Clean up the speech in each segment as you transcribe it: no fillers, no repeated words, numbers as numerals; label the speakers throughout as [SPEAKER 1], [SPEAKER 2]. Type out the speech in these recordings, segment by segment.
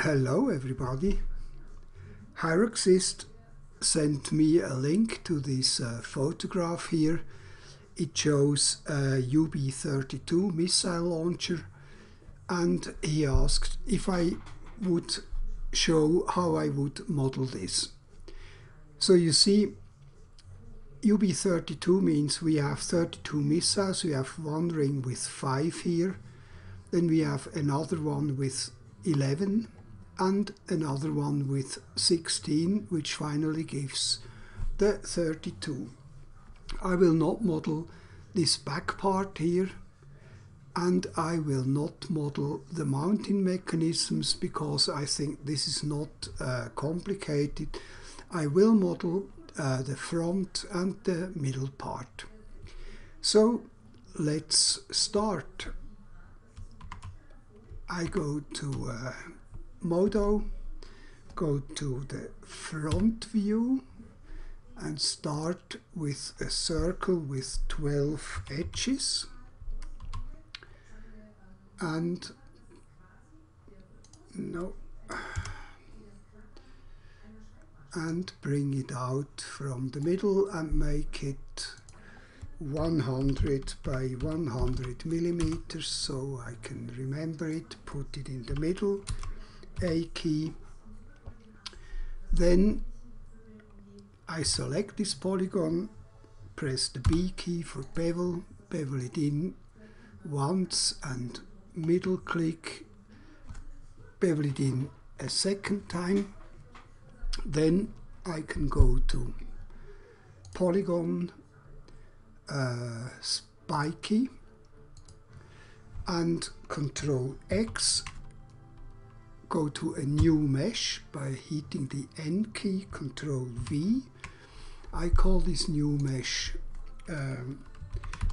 [SPEAKER 1] Hello everybody. Hyraxist sent me a link to this photograph here. It shows a UB32 missile launcher, and he asked if I would show how I would model this. So you see, UB32 means we have 32 missiles. We have one ring with 5 here, then we have another one with 11 and another one with 16, which finally gives the 32. I will not model this back part here, and I will not model the mounting mechanisms because I think this is not complicated. I will model the front and the middle part. So let's start. I go to Modo, go to the front view and start with a circle with 12 edges and bring it out from the middle and make it 100 by 100 millimeters, so I can remember it. Put it in the middle, A key. Then I select this polygon, press the B key for bevel, bevel it in once and middle click, bevel it in a second time. Then I can go to polygon, spiky, and Control X, go to a new mesh by hitting the N key, Control V. I call this new mesh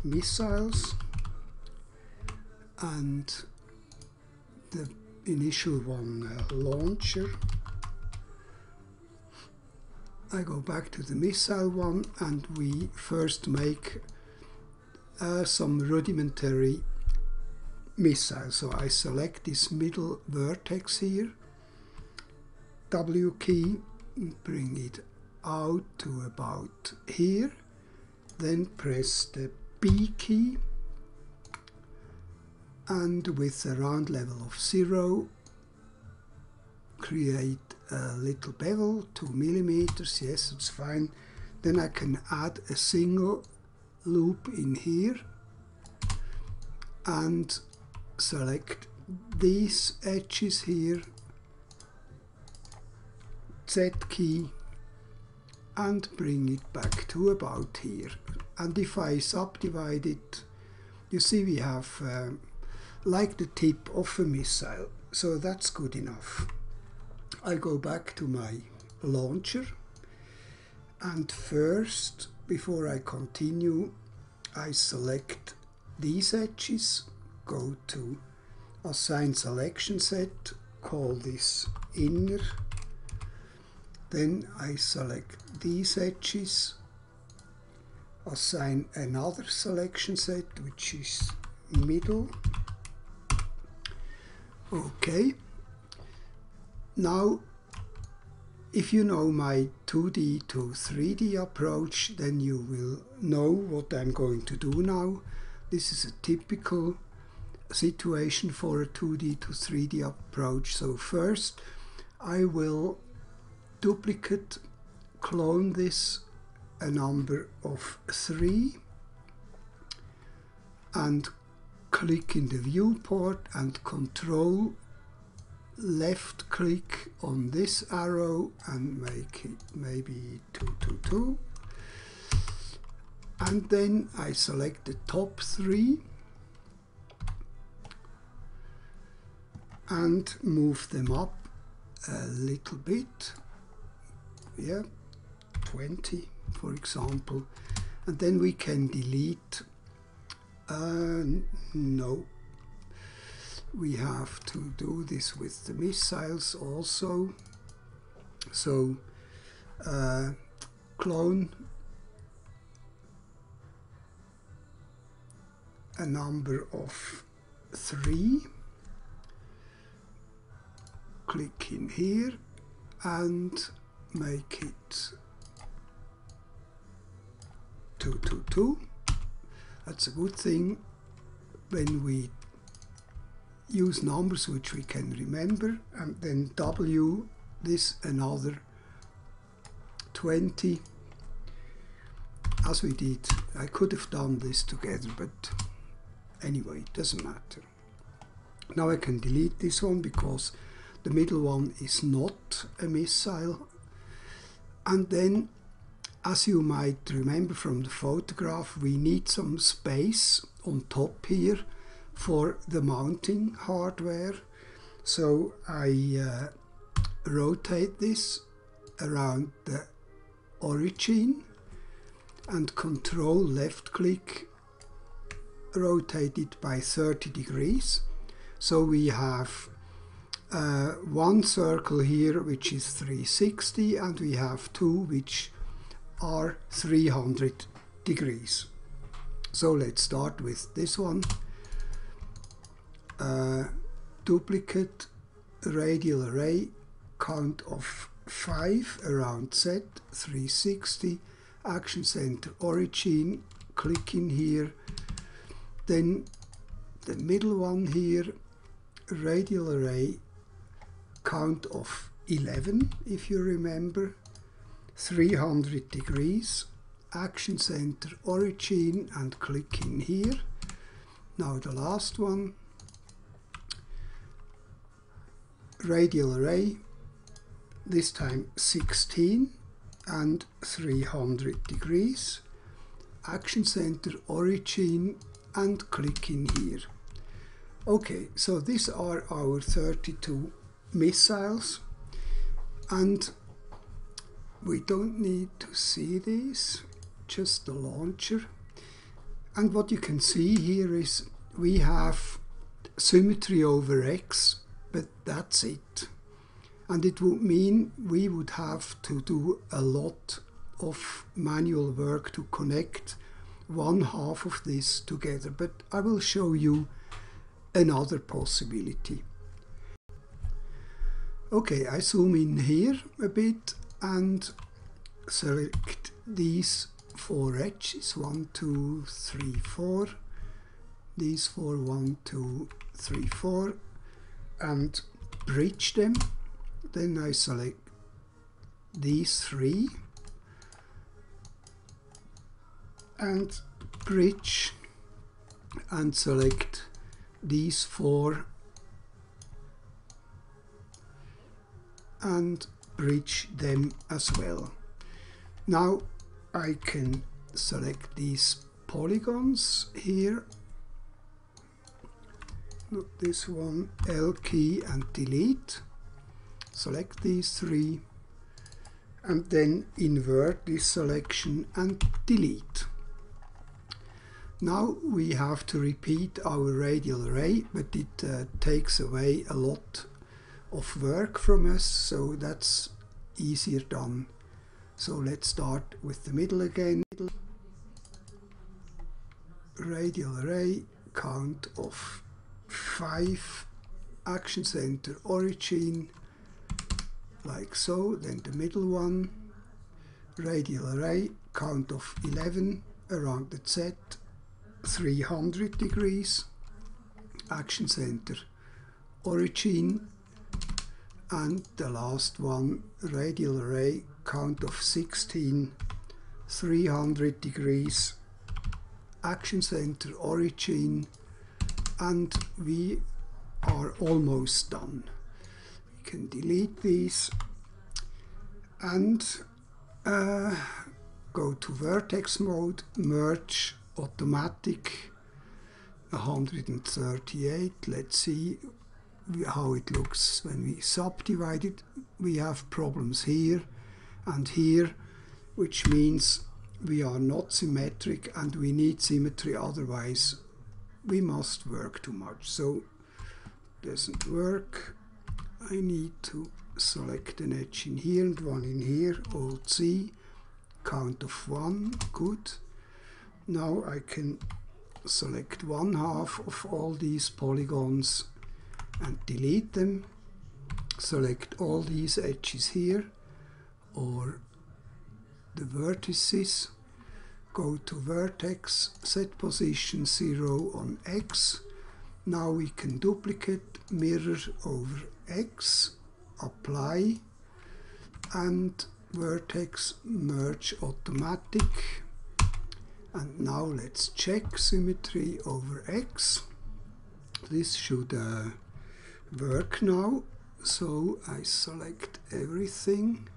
[SPEAKER 1] missiles, and the initial one launcher. I go back to the missile one, and we first make some rudimentary missile. So I select this middle vertex here, W key, bring it out to about here, then press the B key, and with a round level of 0 create a little bevel, 2 millimeters. Yes, it's fine. Then I can add a single loop in here and select these edges here, Z key, and bring it back to about here. And if I subdivide it, you see we have like the tip of a missile, so that's good enough. I go back to my launcher, and first, before I continue, I select these edges, go to Assign Selection Set, call this Inner, then I select these edges, assign another selection set, which is Middle. Okay. Now, if you know my 2D to 3D approach, then you will know what I'm going to do now. This is a typical situation for a 2D to 3D approach. So first, I will duplicate, clone this a number of 3, and click in the viewport and Control left click on this arrow and make it maybe 222, and then I select the top 3 and move them up a little bit, yeah, 20 for example, and then we can delete. No, we have to do this with the missiles also. So clone a number of 3, click in here and make it 222. That's a good thing when we use numbers which we can remember. And then W, this another 20, as we did. I could have done this together, but anyway, it doesn't matter. Now I can delete this one because the middle one is not a missile. And then, as you might remember from the photograph, we need some space on top here for the mounting hardware. So I rotate this around the origin and control left click, rotate it by 30 degrees. So we have one circle here which is 360 and we have two which are 300 degrees. So let's start with this one. Duplicate radial array, count of 5 around Z, 360, action center origin, click in here. Then the middle one here, radial array, count of 11 if you remember, 300 degrees, action center origin and click in here. Now the last one, radial array, this time 16 and 300 degrees, action center origin and click in here. Okay, so these are our 32 missiles, and we don't need to see these, just the launcher. And what you can see here is we have symmetry over X, but that's it. And it would mean we would have to do a lot of manual work to connect one half of this together, but I will show you another possibility. Okay, I zoom in here a bit and select these 4 edges, 1, 2, 3, 4, these 4, 1, 2, 3, 4, and bridge them. Then I select these 3 and bridge, and select these 4 and bridge them as well. Now I can select these polygons here, not this one, L key and delete, select these 3 and then invert this selection and delete. Now we have to repeat our radial array, but it takes away a lot of work from us, so that's easier done. So let's start with the middle again. Radial array, count of 5, action center origin, like so. Then the middle one, radial array, count of 11 around the Z, 300 degrees, action center origin, and the last one, radial array, count of 16, 300 degrees, action center origin, and we are almost done. We can delete these and go to vertex mode, merge automatic 138. Let's see how it looks when we subdivide it. We have problems here and here, which means we are not symmetric and we need symmetry, otherwise we must work too much. So doesn't work. I need to select an edge in here and one in here, Alt C, count of 1, good. Now I can select one half of all these polygons and delete them. select all these edges here, or the vertices, go to vertex, set position 0 on X. Now we can duplicate, mirror over X, apply, and vertex merge automatic. And now let's check symmetry over X. This should work now. So I select everything.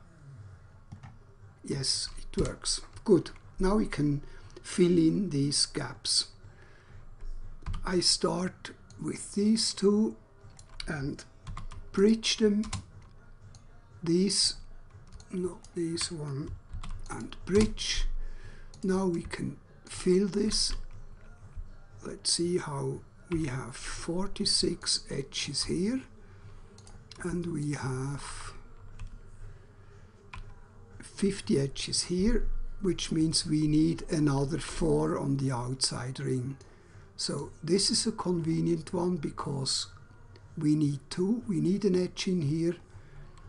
[SPEAKER 1] Yes, it works. Good. Now we can fill in these gaps. I start with these two and bridge them. These, not this one, and bridge. Now we can fill this. Let's see how we have 46 edges here, and we have 50 edges here, which means we need another 4 on the outside ring. So this is a convenient one because we need 2. We need an edge in here.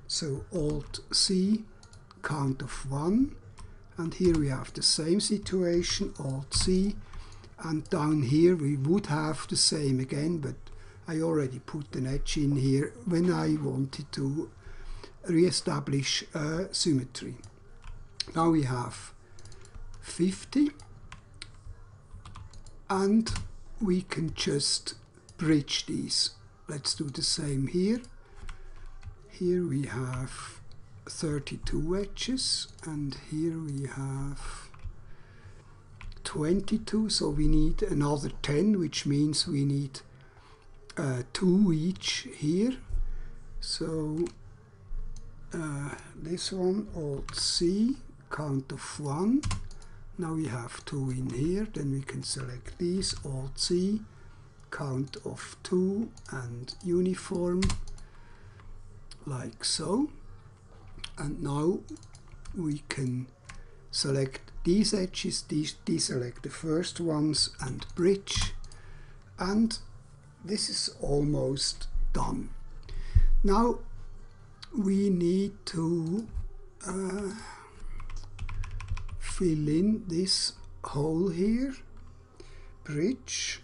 [SPEAKER 1] So Alt C, count of 1. And here we have the same situation, Alt C. And down here we would have the same again, but I already put an edge in here when I wanted to re-establish symmetry. Now we have 50, and we can just bridge these. Let's do the same here. Here we have 32 edges, and here we have 22, so we need another 10, which means we need 2 each here. So this one, Alt C, count of 1. Now we have 2 in here, then we can select these, Alt C, count of 2, and uniform, like so. And now we can select these edges, deselect the first ones, and bridge. And this is almost done. Now we need to fill in this hole here, bridge.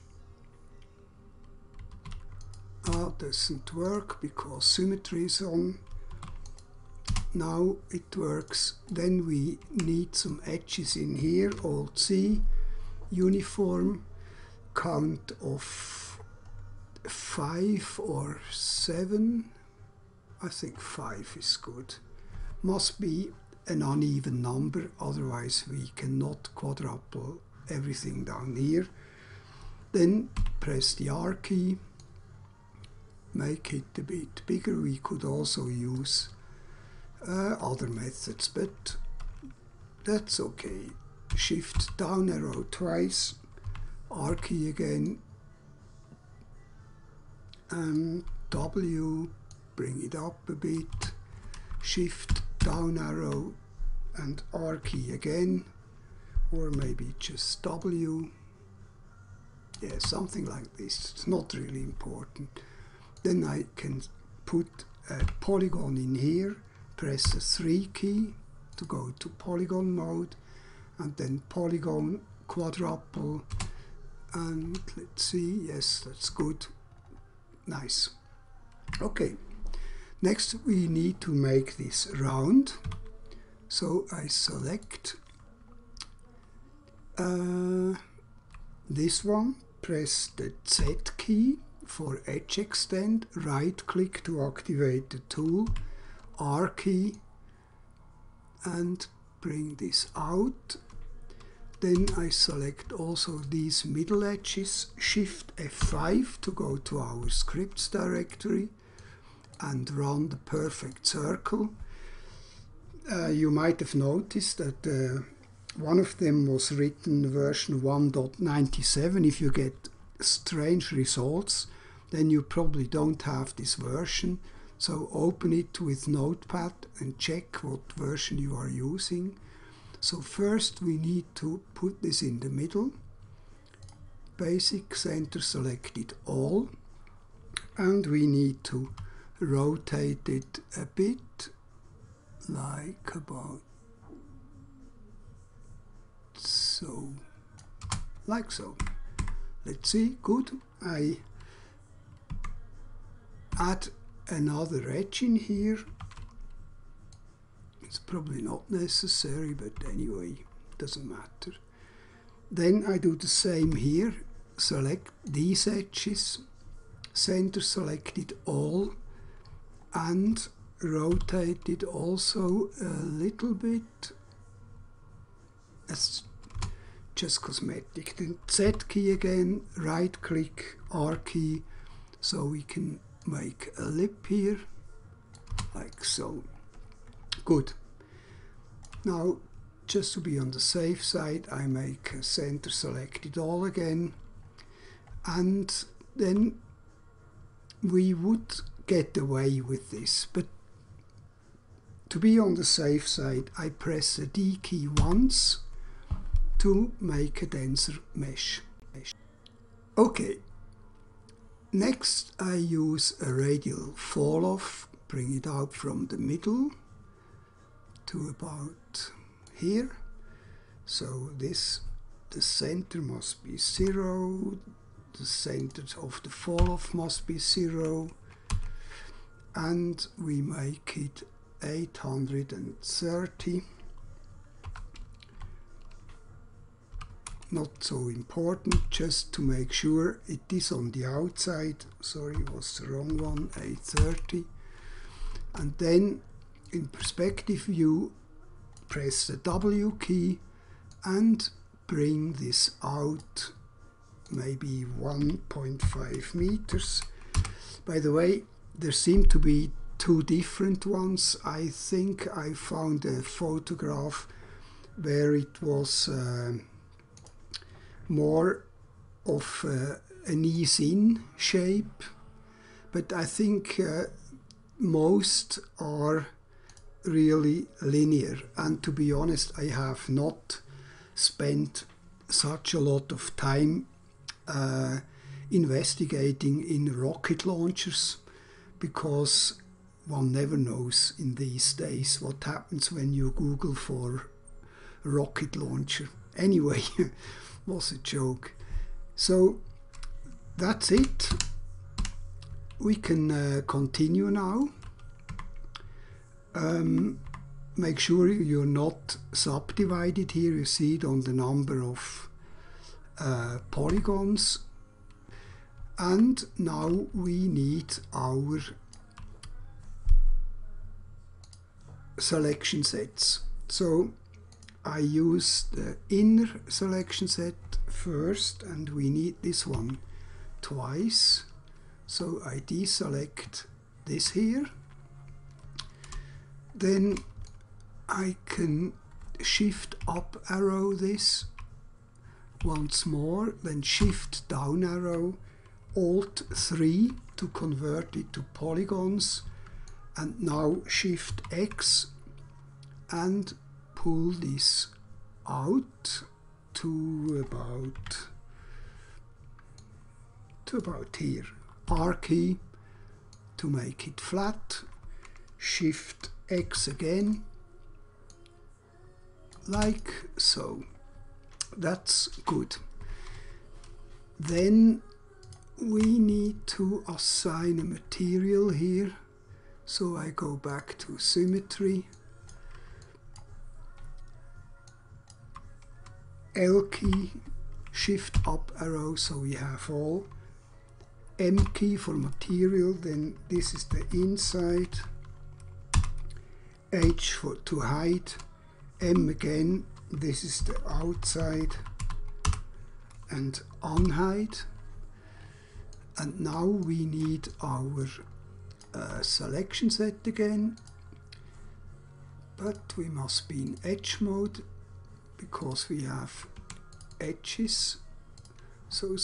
[SPEAKER 1] Doesn't work because symmetry is on. Now it works. Then we need some edges in here, Alt C, uniform, count of 5 or 7. I think 5 is good. Must be an uneven number, otherwise we cannot quadruple everything down here. Then press the R key, make it a bit bigger. We could also use other methods, but that's okay. Shift down arrow twice, R key again, and W, bring it up a bit, Shift down arrow and R key again, or maybe just W. Yeah, something like this. It's not really important. Then I can put a polygon in here, press the 3 key to go to polygon mode, and then polygon, quadruple, and let's see, yes, that's good. Nice. Okay, next we need to make this round. So I select this one, press the Z key for edge extend, right click to activate the tool, R key, and bring this out. Then I select also these middle edges, Shift F5 to go to our scripts directory and run the perfect circle. You might have noticed that one of them was written version 1.97. If you get strange results, then you probably don't have this version. So open it with Notepad and check what version you are using. So first we need to put this in the middle. Basic center selected all. And we need to rotate it a bit, like about so, like so. Let's see, good. I add another edge in here. It's probably not necessary, but anyway, doesn't matter. Then I do the same here, select these edges, center selected all, and rotate it also a little bit. That's just cosmetic. Then Z key again, right click, R key, so we can make a lip here, like so. Good. Now, just to be on the safe side, I make a center selected all again, and then we would get away with this, but to be on the safe side, I press the D key once to make a denser mesh. Okay, next I use a radial fall off, bring it out from the middle to about here. So this, the center must be 0, the center of the fall off must be 0, and we make it 830. Not so important, just to make sure it is on the outside. Sorry, it was the wrong one, 830. And then in perspective view, press the W key and bring this out maybe 1.5 meters. By the way, there seem to be two different ones. I think I found a photograph where it was more of an ease-in shape, but I think most are really linear, and to be honest, I have not spent such a lot of time investigating in rocket launchers, because one never knows in these days what happens when you Google for rocket launcher. Anyway, was a joke. So that's it. We can continue now. Make sure you're not subdivided here. You see it on the number of polygons. And now we need our selection sets. So I use the inner selection set first, and we need this one twice. So I deselect this here. Then I can shift up arrow this once more, then shift down arrow, Alt 3 to convert it to polygons, and now shift X and pull this out to about here. R key to make it flat, shift X again, like so. That's good. Then we need to assign a material here, so I go back to symmetry, L key, shift up arrow, so we have all, M key for material, then this is the inside, H for to hide, M again, this is the outside, and unhide. And now we need our selection set again, but we must be in edge mode because we have edges. So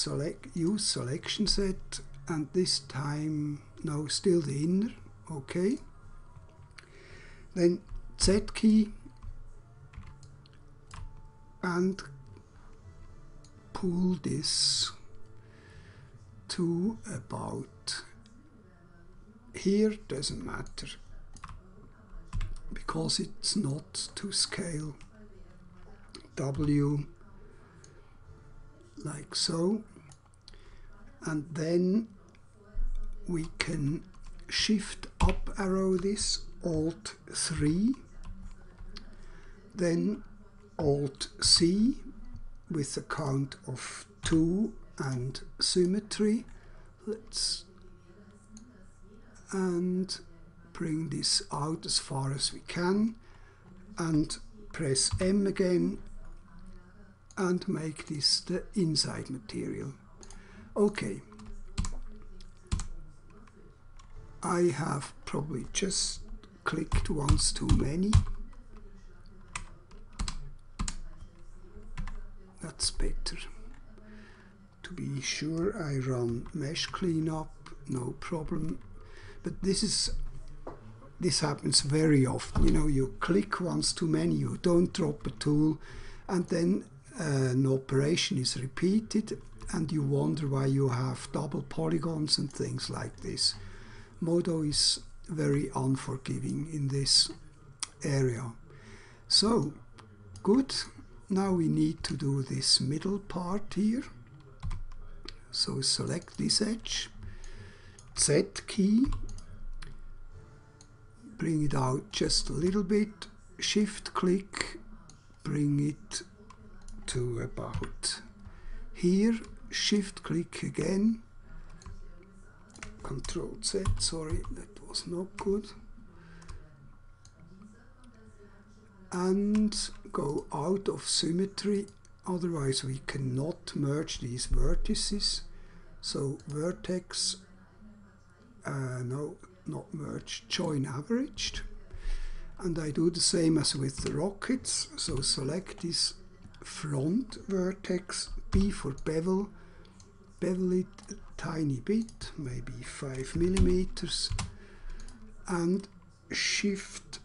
[SPEAKER 1] use selection set, and this time, no, still the inner, okay. Then Z key and pull this to about here doesn't matter because it's not to scale. W like so, and then we can shift up arrow this, Alt 3, then Alt C with a count of 2 and symmetry. And bring this out as far as we can, and press M again and make this the inside material. Okay, I have probably just clicked once too many. That's better. To be sure, I run mesh cleanup, no problem. But this happens very often. You know, you click once too many, you don't drop a tool, and then an operation is repeated, and you wonder why you have double polygons and things like this. Modo is very unforgiving in this area. So, good. Now we need to do this middle part here. So select this edge, Z key, bring it out just a little bit, shift click, bring it to about here, shift click again, Control Z, sorry, that was not good, and go out of symmetry, otherwise we cannot merge these vertices. So vertex, no, not merged, join averaged. And I do the same as with the rockets, so select this front vertex, B for bevel, bevel it a tiny bit, maybe 5 millimeters, and Shift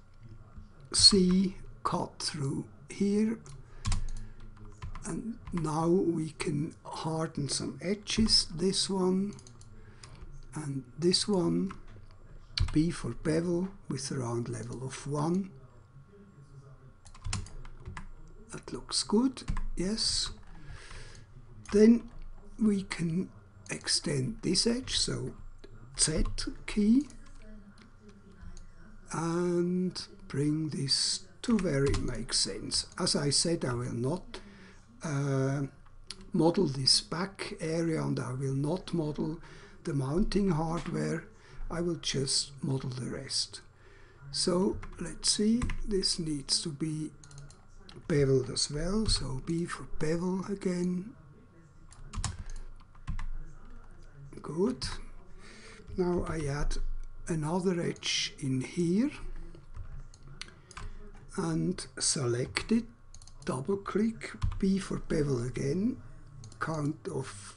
[SPEAKER 1] C, cut through here. And now we can harden some edges, this one and this one, B for bevel with a round level of 1. That looks good, yes. Then we can extend this edge, so Z key, and bring this to where it makes sense. As I said, I will not model this back area, and I will not model the mounting hardware. I will just model the rest. So let's see, this needs to be beveled as well, so B for bevel again. Good. Now I add another edge in here and select it, double click, B for bevel again, count of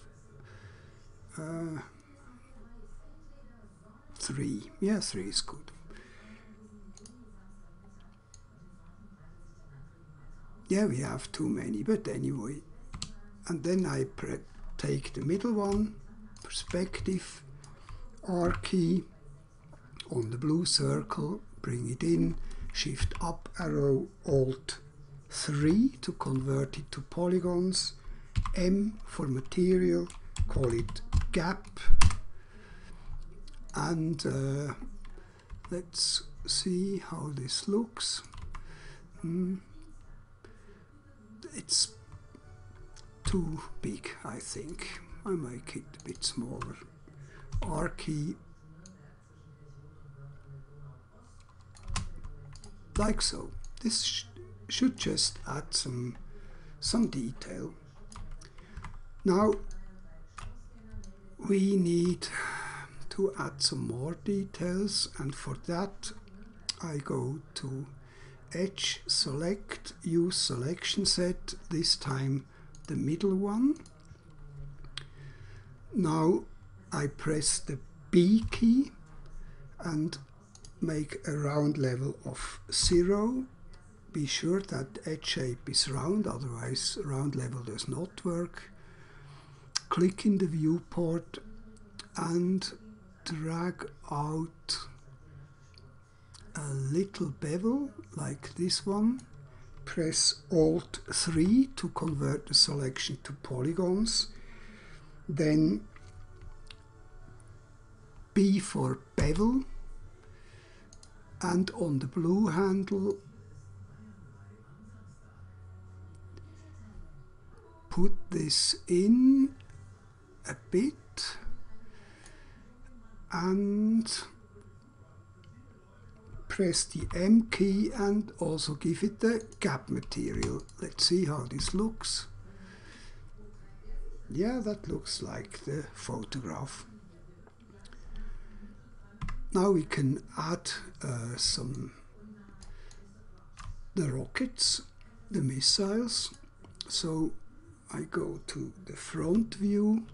[SPEAKER 1] 3. Yeah, 3 is good. Yeah, we have too many, but anyway. And then I take the middle one, perspective, R key on the blue circle, bring it in, shift up arrow, Alt 3 to convert it to polygons, M for material, call it gap, and let's see how this looks. It's too big, I think. I make it a bit smaller. R key, like so. This should just add some detail. Now we need to add some more details, and for that I go to Edge, Select, Use Selection Set, this time the middle one. Now I press the B key and make a round level of 0. Be sure that edge shape is round, otherwise round level does not work. Click in the viewport and drag out a little bevel like this one. Press Alt 3 to convert the selection to polygons. Then B for bevel, and on the blue handle put this in a bit and press the M key and also give it the gap material. Let's see how this looks. Yeah, that looks like the photograph. Now we can add the rockets, the missiles. So I go to the front view,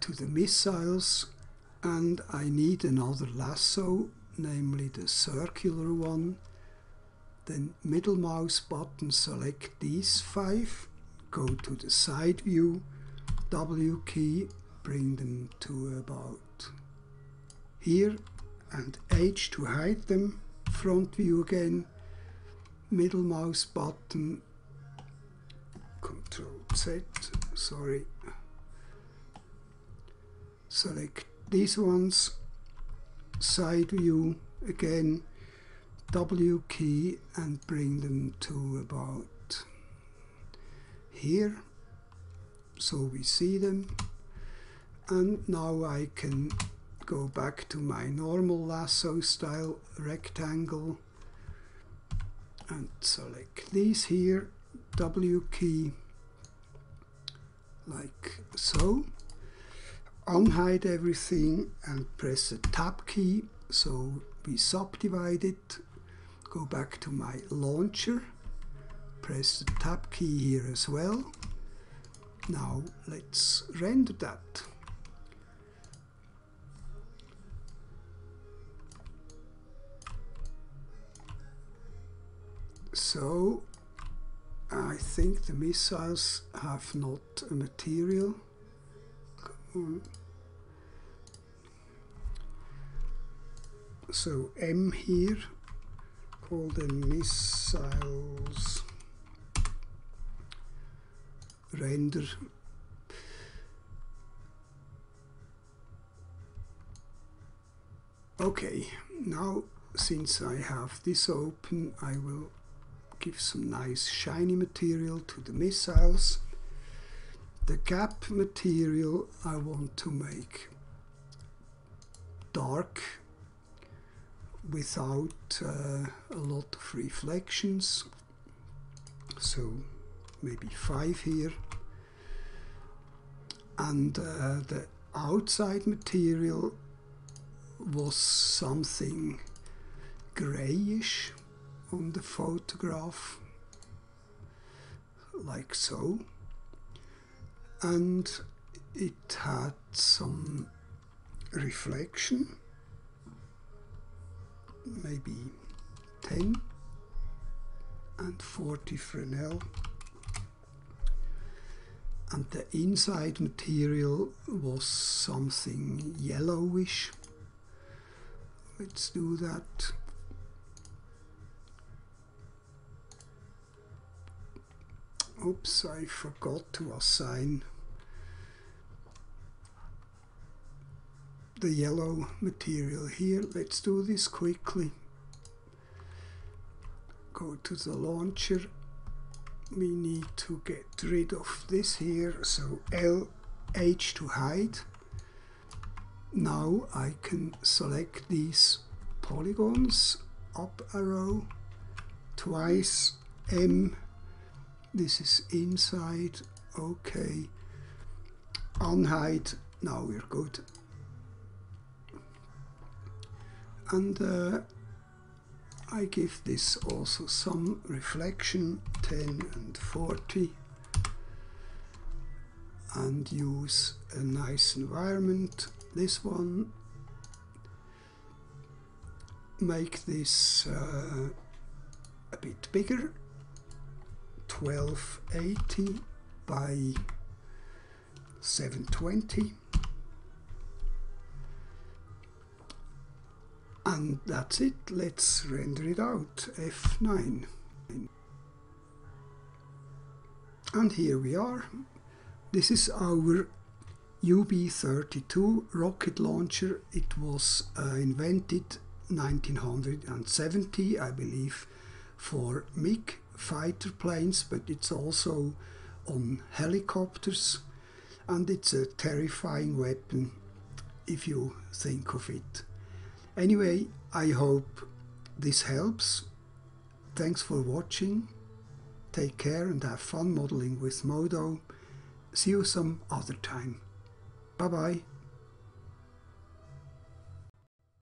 [SPEAKER 1] to the missiles, and I need another lasso, namely the circular one. Then middle mouse button, select these 5, go to the side view, W key, bring them to about here, and H to hide them, front view again, middle mouse button, Control Z, sorry, select these ones, side view again, W key, and bring them to about here, so we see them. And now I can go back to my normal lasso style rectangle and select these here, W key, like so. Unhide everything and press the Tab key, so we subdivide it. Go back to my launcher, press the Tab key here as well. Now let's render that. So I think the missiles have not a material. Come on. So M here, call them missiles, render. Okay, now since I have this open, I will give some nice shiny material to the missiles. The gap material I want to make dark without a lot of reflections, so maybe 5 here. And the outside material was something grayish on the photograph, like so, and it had some reflection, maybe 10 and 40 Fresnel, and the inside material was something yellowish. Let's do that. Oops, I forgot to assign the yellow material here. Let's do this quickly. Go to the launcher. We need to get rid of this here, so H to hide. Now I can select these polygons, up arrow, twice, M, this is inside, okay, unhide, now we're good. And I give this also some reflection, 10 and 40, and use a nice environment. This one, make this a bit bigger, 1280 by 720, And that's it. Let's render it out. F9. And here we are. This is our UB32 rocket launcher. It was invented 1970, I believe, for MiG fighter planes, but it's also on helicopters, and it's a terrifying weapon if you think of it. Anyway, I hope this helps. Thanks for watching. Take care and have fun modeling with Modo. See you some other time. Bye bye.